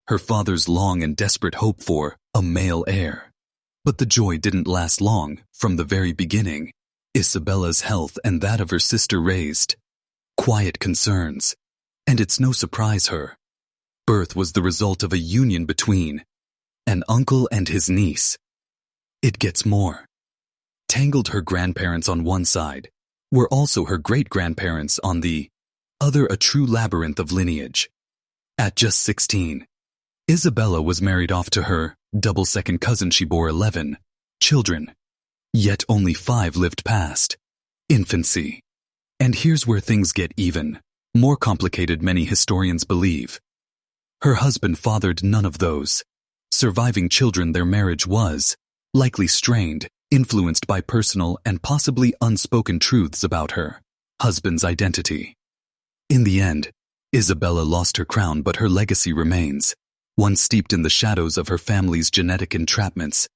her father's long and desperate hope for a male heir. But the joy didn't last long. From the very beginning, Isabella's health and that of her sister raised quiet concerns, and it's no surprise her birth was the result of a union between an uncle and his niece. It gets more tangled. Her grandparents on one side were also her great-grandparents on the other, a true labyrinth of lineage. At just 16, Isabella was married off to her double second cousin. She bore 11 children, yet only 5 lived past infancy. And here's where things get even more complicated. Many historians believe her husband fathered none of those surviving children. Their marriage was likely strained, influenced by personal and possibly unspoken truths about her husband's identity. In the end, Isabella lost her crown, but her legacy remains, one steeped in the shadows of her family's genetic entrapments.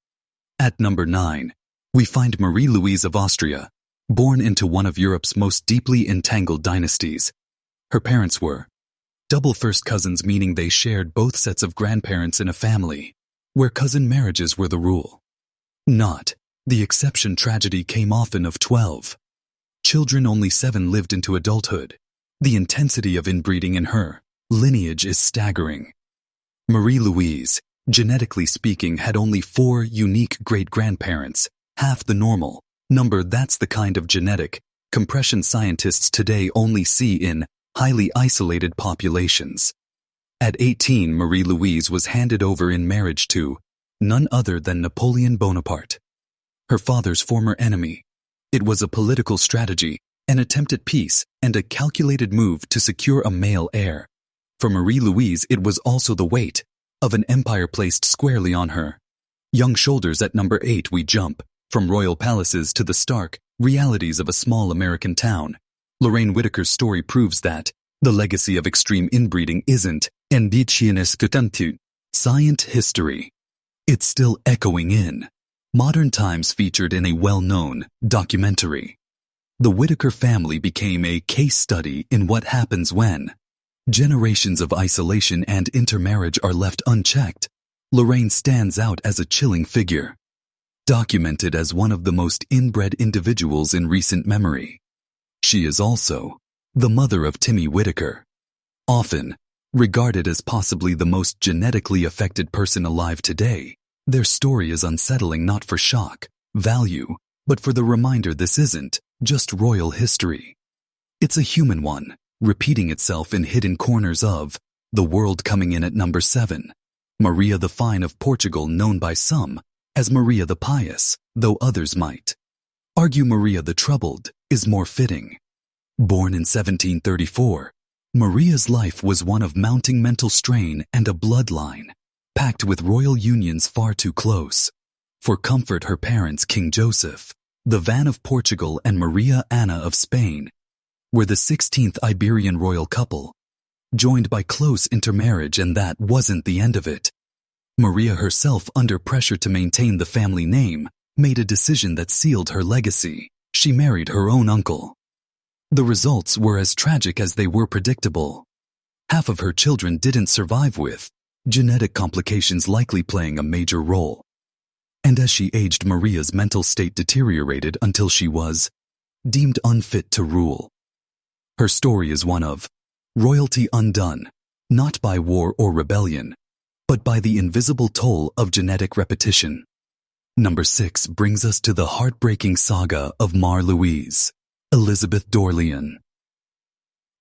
At number 9, we find Marie Louise of Austria, born into one of Europe's most deeply entangled dynasties. Her parents were double first cousins, meaning they shared both sets of grandparents in a family where cousin marriages were the rule, not the exception. Tragedy came often. Of 12 children, only 7 lived into adulthood. The intensity of inbreeding in her lineage is staggering. Marie Louise, genetically speaking, had only 4 unique great-grandparents, half the normal number. That's the kind of genetic compression scientists today only see in highly isolated populations. At 18, Marie Louise was handed over in marriage to none other than Napoleon Bonaparte, her father's former enemy. It was a political strategy, an attempt at peace, and a calculated move to secure a male heir. For Marie Louise, it was also the weight of an empire placed squarely on her young shoulders. At number 8, we jump from royal palaces to the stark realities of a small American town. Lorraine Whitaker's story proves that the legacy of extreme inbreeding isn't indigenous to science history. It's still echoing in modern times. Featured in a well-known documentary, the Whitaker family became a case study in what happens when generations of isolation and intermarriage are left unchecked. Lorraine stands out as a chilling figure, documented as one of the most inbred individuals in recent memory. She is also the mother of Timmy Whitaker, often regarded as possibly the most genetically affected person alive today. Their story is unsettling, not for shock value, but for the reminder this isn't just royal history. It's a human one, repeating itself in hidden corners of the world. Coming in at number 7, Maria the Fine of Portugal, known by some as Maria the Pious, though others might argue Maria the Troubled is more fitting. Born in 1734, Maria's life was one of mounting mental strain and a bloodline packed with royal unions far too close. For comfort, her parents, King Joseph, the Van of Portugal, and Maria Anna of Spain, were the 16th Iberian royal couple, joined by close intermarriage, and that wasn't the end of it. Maria herself, under pressure to maintain the family name, made a decision that sealed her legacy. She married her own uncle. The results were as tragic as they were predictable. Half of her children didn't survive, with genetic complications likely playing a major role. And as she aged, Maria's mental state deteriorated until she was deemed unfit to rule. Her story is one of royalty undone, not by war or rebellion, but by the invisible toll of genetic repetition. Number 6 brings us to the heartbreaking saga of Mar Louise, Elizabeth d'Orléans.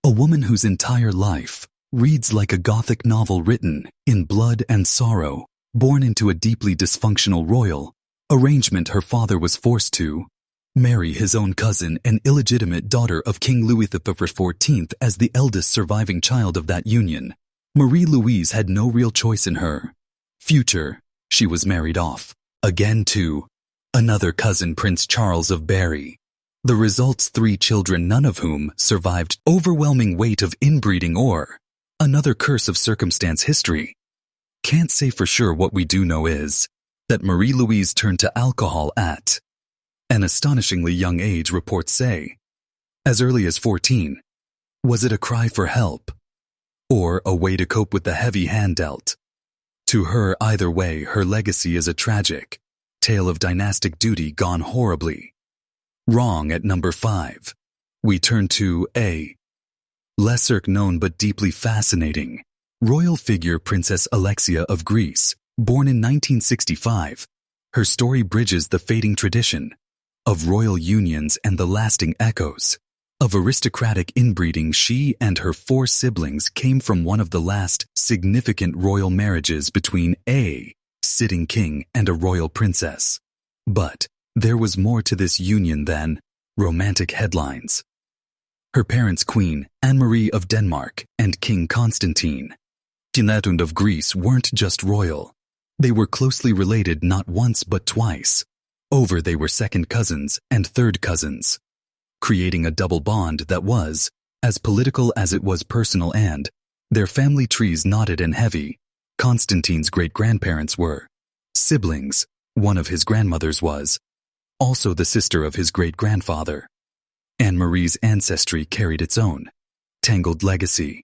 A woman whose entire life reads like a Gothic novel written in blood and sorrow. Born into a deeply dysfunctional royal arrangement, her father was forced to marry his own cousin, an illegitimate daughter of King Louis XIV. As the eldest surviving child of that union, Marie Louise had no real choice in her future. She was married off again to another cousin, Prince Charles of Berry. The results: 3 children, none of whom survived. Overwhelming weight of inbreeding, or another curse of circumstance. History can't say for sure. What we do know is that Marie Louise turned to alcohol at an astonishingly young age. Reports say as early as 14. Was it a cry for help, or a way to cope with the heavy hand dealt? To her, either way, her legacy is a tragic tale of dynastic duty gone horribly wrong. At number 5, we turn to a lesser known but deeply fascinating royal figure, Princess Alexia of Greece, born in 1965. Her story bridges the fading tradition of royal unions and the lasting echoes of aristocratic inbreeding. She and her 4 siblings came from one of the last significant royal marriages between a sitting king and a royal princess. But there was more to this union than romantic headlines. Her parents, Queen Anne-Marie of Denmark and King Constantine of Greece, weren't just royal. They were closely related not once but twice. Over, they were second cousins and third cousins, creating a double bond that was as political as it was personal, and their family trees knotted and heavy. Constantine's great-grandparents were siblings. One of his grandmothers was also the sister of his great-grandfather. Anne-Marie's ancestry carried its own tangled legacy.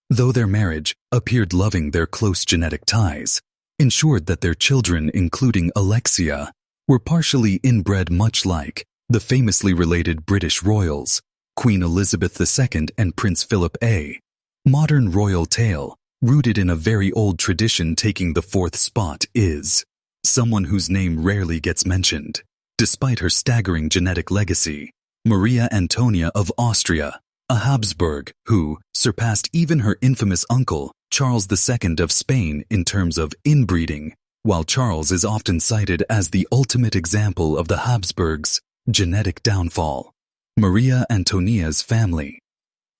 Though their marriage appeared loving, their close genetic ties ensured that their children, including Alexia, were partially inbred, much like the famously related British royals, Queen Elizabeth II and Prince Philip. A modern royal tale, rooted in a very old tradition. Taking the 4th spot is someone whose name rarely gets mentioned, despite her staggering genetic legacy: Maria Antonia of Austria, a Habsburg who surpassed even her infamous uncle, Charles II of Spain, in terms of inbreeding. While Charles is often cited as the ultimate example of the Habsburgs' genetic downfall, Maria Antonia's family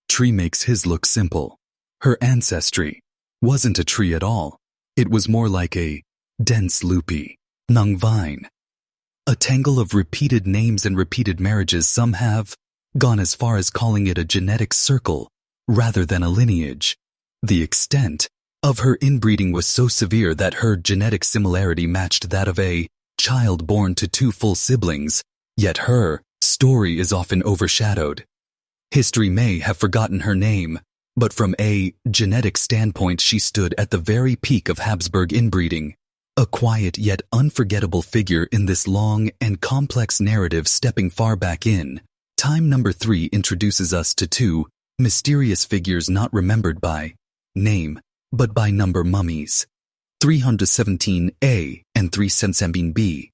tree makes his look simple. Her ancestry wasn't a tree at all. It was more like a dense loopy nung vine, a tangle of repeated names and repeated marriages. Some have gone as far as calling it a genetic circle rather than a lineage. The extent of her inbreeding was so severe that her genetic similarity matched that of a child born to 2 full siblings, yet her story is often overshadowed. History may have forgotten her name, but from a genetic standpoint, she stood at the very peak of Habsburg inbreeding, a quiet yet unforgettable figure in this long and complex narrative. Stepping far back in time, number 3 introduces us to 2 mysterious figures not remembered by name but by number: mummies 317A and 317B.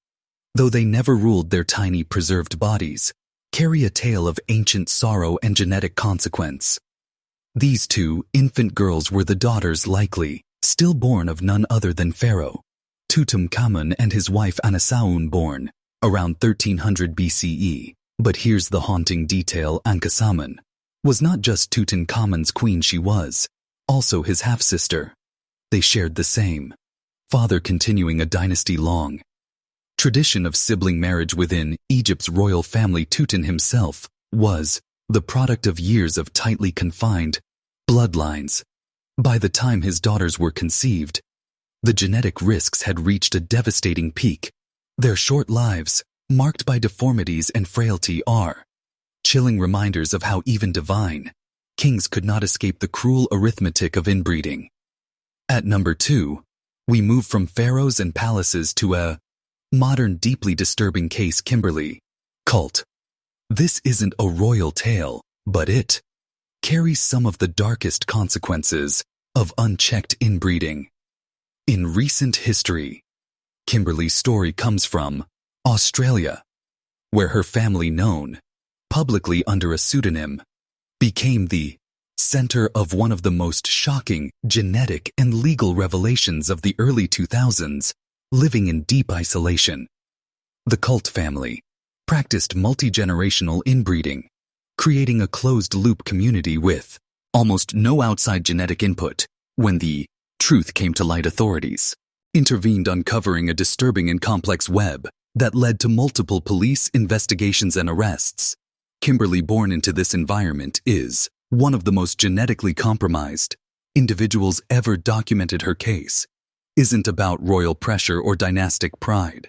Though they never ruled, their tiny preserved bodies carry a tale of ancient sorrow and genetic consequence. These 2 infant girls were the daughters, likely stillborn, of none other than Pharaoh Tutankhamun and his wife Anasaun, born around 1300 BCE. But here's the haunting detail: Ankhesemen was not just Tutankhamun's queen, she was also his half-sister. They shared the same father, continuing a dynasty-long tradition of sibling marriage within Egypt's royal family. Tutan himself was the product of years of tightly confined bloodlines. By the time his daughters were conceived, the genetic risks had reached a devastating peak. Their short lives, marked by deformities and frailty, are chilling reminders of how even divine kings could not escape the cruel arithmetic of inbreeding. At number 2, we move from pharaohs and palaces to a modern, deeply disturbing case: Kimberley cult. This isn't a royal tale, but it carries some of the darkest consequences of unchecked inbreeding. In recent history, Kimberley's story comes from Australia, where her family, known publicly under a pseudonym, became the center of one of the most shocking genetic and legal revelations of the early 2000s. Living in deep isolation, the cult family practiced multi-generational inbreeding, creating a closed-loop community with almost no outside genetic input. When the truth came to light, authorities intervened, uncovering a disturbing and complex web that led to multiple police investigations and arrests. Kimberley, born into this environment, is one of the most genetically compromised individuals ever documented. Her case isn't about royal pressure or dynastic pride.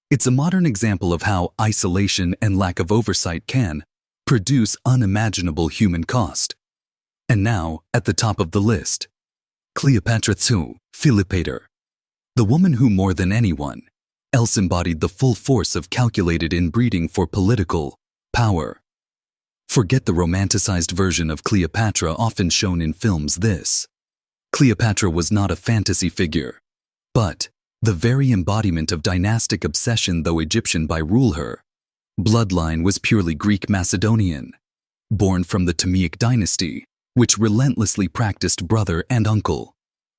It's a modern example of how isolation and lack of oversight can produce unimaginable human cost. And now, at the top of the list, Cleopatra II, Philopator, the woman who more than anyone else embodied the full force of calculated inbreeding for political power. Forget the romanticized version of Cleopatra often shown in films. This Cleopatra was not a fantasy figure, but the very embodiment of dynastic obsession. Though Egyptian by rule, her bloodline was purely Greek Macedonian, born from the Ptolemaic dynasty, which relentlessly practiced brother and uncle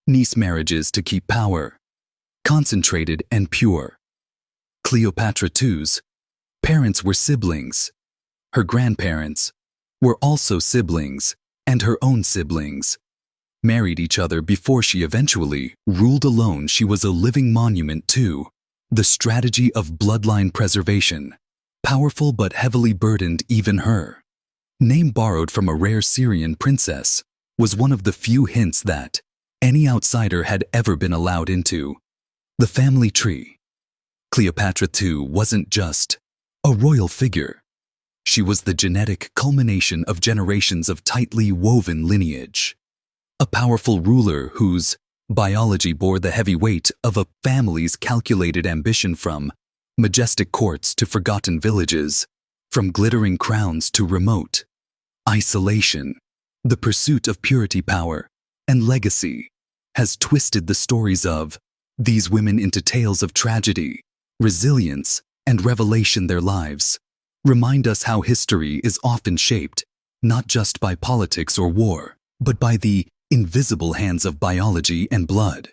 niece marriages to keep power concentrated and pure. Cleopatra II's parents were siblings. Her grandparents were also siblings, and her own siblings married each other before she eventually ruled alone. She was a living monument to the strategy of bloodline preservation, powerful but heavily burdened. Even her name, borrowed from a rare Syrian princess, was one of the few hints that any outsider had ever been allowed into the family tree. Cleopatra II wasn't just a royal figure. She was the genetic culmination of generations of tightly woven lineage. A powerful ruler whose biology bore the heavy weight of a family's calculated ambition, from majestic courts to forgotten villages, from glittering crowns to remote isolation. The pursuit of purity, power, and legacy has twisted the stories of these women into tales of tragedy, resilience, and revelation. Their lives remind us how history is often shaped not just by politics or war, but by the invisible hands of biology and blood.